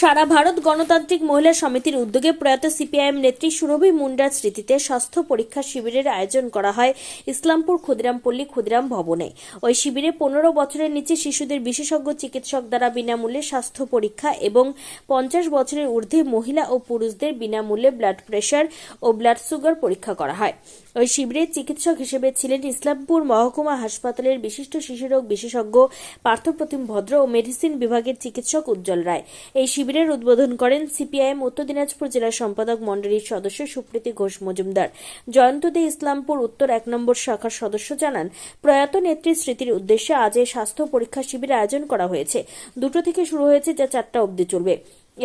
সারা ভারত গণতান্ত্রিক মহিলা সমিতির উদ্যোগে প্রয়াত সিপিআইএম নেত্রী সুরভি মুন্ডার স্মৃতিতে স্বাস্থ্য পরীক্ষা শিবিরের আয়োজন করা হয় ইসলামপুর ক্ষুদিরামপল্লী ক্ষুদিরাম ভবনে। ওই শিবিরে 15 বছরের নিচে শিশুদের বিশেষজ্ঞ চিকিৎসক দ্বারা বিনামূল্যে স্বাস্থ্য পরীক্ষা এবং 50 বছরের ঊর্ধ্বে মহিলা ও পুরুষদের বিনামূল্যে ব্লাড প্রেশার ও ব্লাড সুগার পরীক্ষা করা হয়। ওই শিবিরে চিকিৎসক হিসেবে ছিলেন ইসলামপুর মহকুমা হাসপাতালের বিশিষ্ট শিশুরোগ বিশেষজ্ঞ পার্থপ্রতিম ভদ্র ও মেডিসিন বিভাগের চিকিৎসক উজ্জ্বল রায়। এই শিবিরের উদ্বোধন করেন সিপিআইএম উত্তর দিনাজপুর জেলা সম্পাদক মণ্ডলীর সদস্য সুপ্রীতি ঘোষ মজুমদার। জয়ন্ত দে ইসলামপুর উত্তর 1 নম্বর শাখার সদস্য জানান, প্রয়াত নেত্রীর স্মৃতির উদ্দেশ্যে আজ এই স্বাস্থ্য পরীক্ষা শিবির আয়োজন করা হয়েছে। 2টা থেকে শুরু হয়েছে, যা 4টা অবধি চলবে।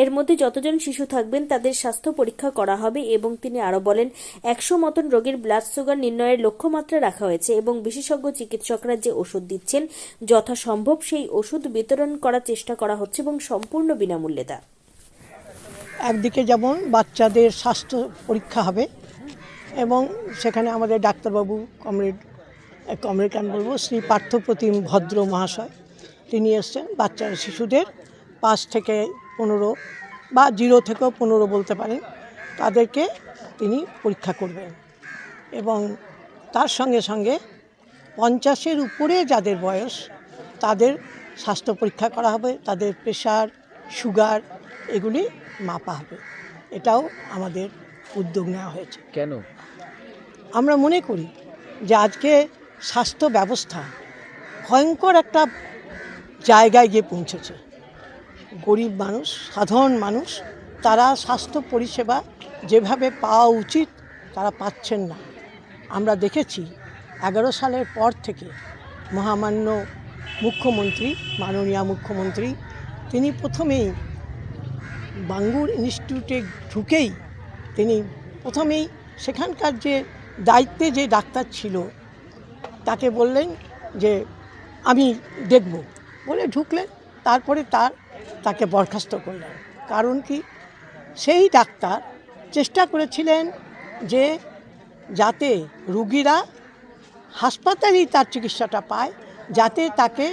এর মধ্যে যতজন শিশু থাকবেন তাদের স্বাস্থ্য পরীক্ষা করা হবে এবং তিনি আরো বলেন, 100 মতন রোগীর ব্লাড সুগার নির্ণয়ের লক্ষ্যমাত্রা রাখা হয়েছে এবং বিশেষজ্ঞ চিকিৎসকরা যে ওষুধ দিচ্ছেন যথাসম্ভব সেই ওষুধ বিতরণ করার চেষ্টা করা হচ্ছে এবং সম্পূর্ণ বিনামূল্যে তা। একদিকে যেমন বাচ্চাদের স্বাস্থ্য পরীক্ষা হবে এবং সেখানে আমাদের ডাক্তারবাবু কমরেড কেন বলবো শ্রী পার্থপ্রতিম ভদ্র মহাশয় তিনি এসছেন। বাচ্চা শিশুদের 5 থেকে 15 বা 0 থেকেও 15 বলতে পারেন, তাদেরকে তিনি পরীক্ষা করবেন এবং তার সঙ্গে সঙ্গে 50-এর উপরে যাদের বয়স তাদের স্বাস্থ্য পরীক্ষা করা হবে, তাদের প্রেশার সুগার এগুলি মাপা হবে। এটাও আমাদের উদ্যোগ নেওয়া হয়েছে। কেন? আমরা মনে করি যে আজকে স্বাস্থ্য ব্যবস্থা ভয়ঙ্কর একটা জায়গায় গিয়ে পৌঁছেছে। গরিব মানুষ, সাধারণ মানুষ, তারা স্বাস্থ্য পরিষেবা যেভাবে পাওয়া উচিত তারা পাচ্ছেন না। আমরা দেখেছি 11 সালের পর থেকে মহামান্য মুখ্যমন্ত্রী, মাননীয় মুখ্যমন্ত্রী, তিনি প্রথমেই বাঙ্গুর ইনস্টিটিউটে ঢুকেই তিনি প্রথমেই সেখানকার যে দায়িত্বে যে ডাক্তার ছিল তাকে বললেন যে আমি দেখব বলে ঢুকলেন। তারপরে তাকে বরখাস্ত করলেন। কারণ কি? সেই ডাক্তার চেষ্টা করেছিলেন যে যাতে রুগীরা হাসপাতালেই তার চিকিৎসাটা পায়, যাতে তাকে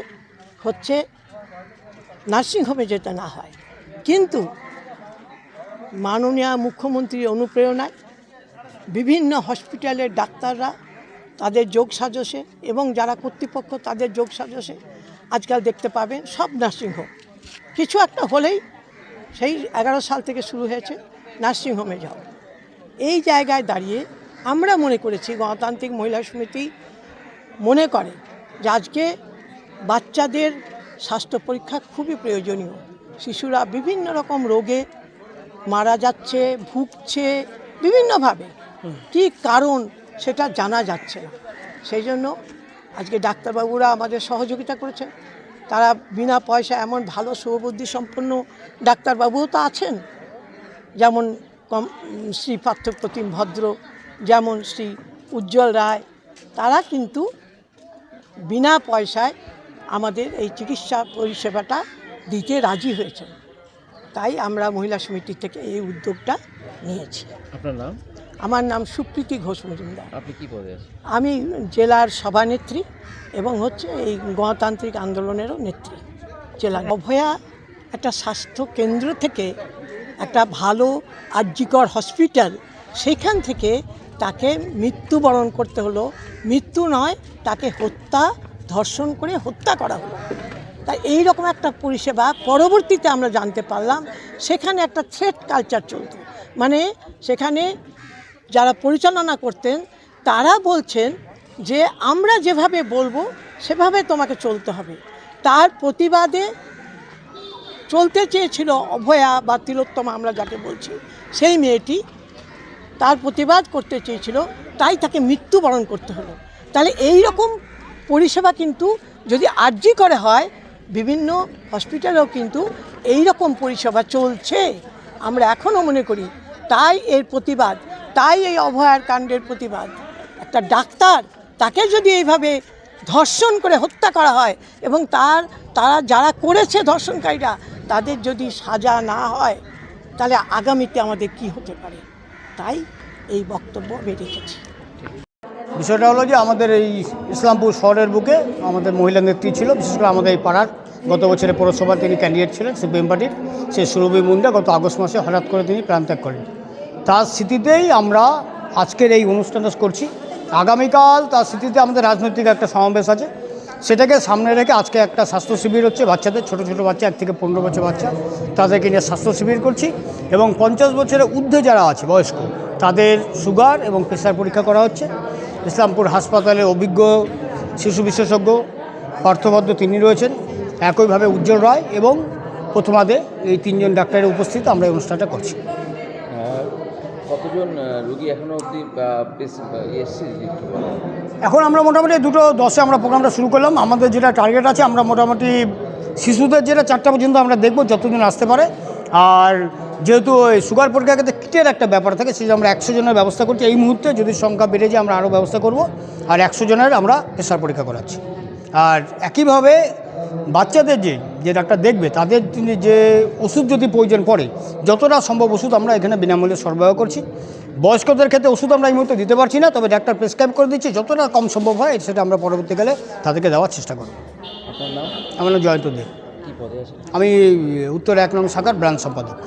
নার্সিংহোমে যেতে না হয়। কিন্তু মাননীয় মুখ্যমন্ত্রীর অনুপ্রেরণায় বিভিন্ন হসপিটালের ডাক্তাররা তাদের যোগ সাজসে এবং যারা কর্তৃপক্ষ তাদের যোগ সাজসে আজকাল দেখতে পাবেন সব নার্সিংহোম কিছু একটা হলেই সেই 11 সাল থেকে শুরু হয়েছে নার্সিংহোমে যাও। এই জায়গায় দাঁড়িয়ে আমরা মনে করেছি, গণতান্ত্রিক মহিলা সমিতি মনে করে যে আজকে বাচ্চাদের স্বাস্থ্য পরীক্ষা খুবই প্রয়োজনীয়। শিশুরা বিভিন্ন রকম রোগে মারা যাচ্ছে, ভুগছে বিভিন্নভাবে, কী কারণ সেটা জানা যাচ্ছে না। সেই জন্য আজকে ডাক্তারবাবুরা আমাদের সহযোগিতা করেছেন। তারা বিনা পয়সা এমন ভালো শুভবুদ্ধি সম্পন্ন ডাক্তারবাবুও তো আছেন, যেমন শ্রী পার্থপ্রতিম ভদ্র, যেমন শ্রী উজ্জ্বল রায়, তারা কিন্তু বিনা পয়সায় আমাদের এই চিকিৎসা পরিষেবাটা দিতে রাজি হয়েছেন। তাই আমরা মহিলা সমিতি থেকে এই উদ্যোগটা নিয়েছি। আপনার নাম? আমার নাম সুপ্রীতি ঘোষ মজুমদার। আপনি কি পদে আছেন? আমি জেলার সভানেত্রী এবং এই গণতান্ত্রিক আন্দোলনেরও নেত্রী জেলার। অভয়া একটা স্বাস্থ্য কেন্দ্র থেকে একটা ভালো আর্যিকর হসপিটাল, সেখান থেকে তাকে মৃত্যুবরণ করতে হলো। মৃত্যু নয়, তাকে ধর্ষণ করে হত্যা করা হলো। তাই এইরকম একটা পরিষেবা পরবর্তীতে আমরা জানতে পারলাম সেখানে একটা থ্রেট কালচার চলত। মানে সেখানে যারা পরিচালনা করতেন তারা বলছেন যে আমরা যেভাবে বলবো সেভাবে তোমাকে চলতে হবে। তার প্রতিবাদে চলতে চেয়েছিল অভয়া বা তিলোত্তমা আমরা যাকে বলছি, সেই মেয়েটি তার প্রতিবাদ করতে চেয়েছিল, তাই তাকে মৃত্যুবরণ করতে হলো। তাহলে এই রকম পরিষেবা কিন্তু যদি আরজি করে হয়, বিভিন্ন হসপিটালেও কিন্তু এই রকম পরিষেবা চলছে, আমরা এখনও মনে করি। তাই এর প্রতিবাদ, তাই এই অভয়ার কাণ্ডের প্রতিবাদ। একটা ডাক্তার, তাকে যদি এইভাবে ধর্ষণ করে হত্যা করা হয় এবং তারা যারা করেছে ধর্ষণকারীরা, তাদের যদি সাজা না হয়, তাহলে আগামীতে আমাদের কি হতে পারে। তাই এই বক্তব্য আমি রেখেছি। বিষয়টা হলো যে আমাদের এই ইসলামপুর শহরের বুকে আমাদের মহিলা নেত্রী ছিল, বিশেষ করে আমাদের এই পাড়ার গত বছরে পৌরসভা তিনি ক্যান্ডিডেট ছিলেন সিপিএম পার্টির, সেই সুরভি মুন্ডা গত আগস্ট মাসে হঠাৎ করে তিনি প্রাণত্যাগ করেন। তার স্মৃতিতেই আমরা আজকের এই অনুষ্ঠানটা করছি। আগামীকাল তার স্মৃতিতে আমাদের রাজনৈতিক একটা সমাবেশ আছে, সেটাকে সামনে রেখে আজকে একটা স্বাস্থ্য শিবির হচ্ছে বাচ্চাদের, ছোটো ছোটো বাচ্চা 1 থেকে 15 বছর বাচ্চা, তাদেরকে নিয়ে স্বাস্থ্য শিবির করছি। এবং 50 বছরের ঊর্ধ্বে যারা আছে বয়স্ক, তাদের সুগার এবং প্রেশার পরীক্ষা করা হচ্ছে। ইসলামপুর হাসপাতালে অভিজ্ঞ শিশু বিশেষজ্ঞ পার্থভদ্র তিনি রয়েছেন, একইভাবে উজ্জ্বল রায় এবং প্রথমাদে, এই 3 জন ডাক্তারের উপস্থিত আমরা এই অনুষ্ঠানটা করছি। কতজন রোগী এখনো অবধি এসছে? এখন আমরা মোটামুটি 2:10 আমরা প্রোগ্রামটা শুরু করলাম। আমাদের যেটা টার্গেট আছে, আমরা মোটামুটি শিশুদের যেটা 4টা পর্যন্ত আমরা দেখব, যতজন আসতে পারে। আর যেহেতু ওই সুগার পরীক্ষার ক্ষেত্রে কিটের একটা ব্যাপার থাকে, সেই আমরা 100 জনের ব্যবস্থা করছি এই মুহূর্তে। যদি সংখ্যা বেড়ে যায় আমরা আরও ব্যবস্থা করব। আর 100 জনের আমরা প্রেশার পরীক্ষা করাচ্ছি। আর একইভাবে বাচ্চাদের যে ডাক্তার দেখবে, তাদের যে ওষুধ যদি প্রয়োজন পড়ে, যতটা সম্ভব ওষুধ আমরা এখানে বিনামূল্যে সরবরাহ করছি। বয়স্কদের ক্ষেত্রে ওষুধ আমরা এই মুহূর্তে দিতে পারছি না, তবে ডাক্তার প্রেসক্রাইব করে দিচ্ছি, যতটা কম সম্ভব হয় সেটা আমরা পরবর্তীকালে তাদেরকে দেওয়ার চেষ্টা করব। আপনার নাম? আমার নাম জয়ন্ত দে, কী পদে আছে? আমি উত্তর 1 নং শাখার ব্রাঞ্চ সম্পাদক।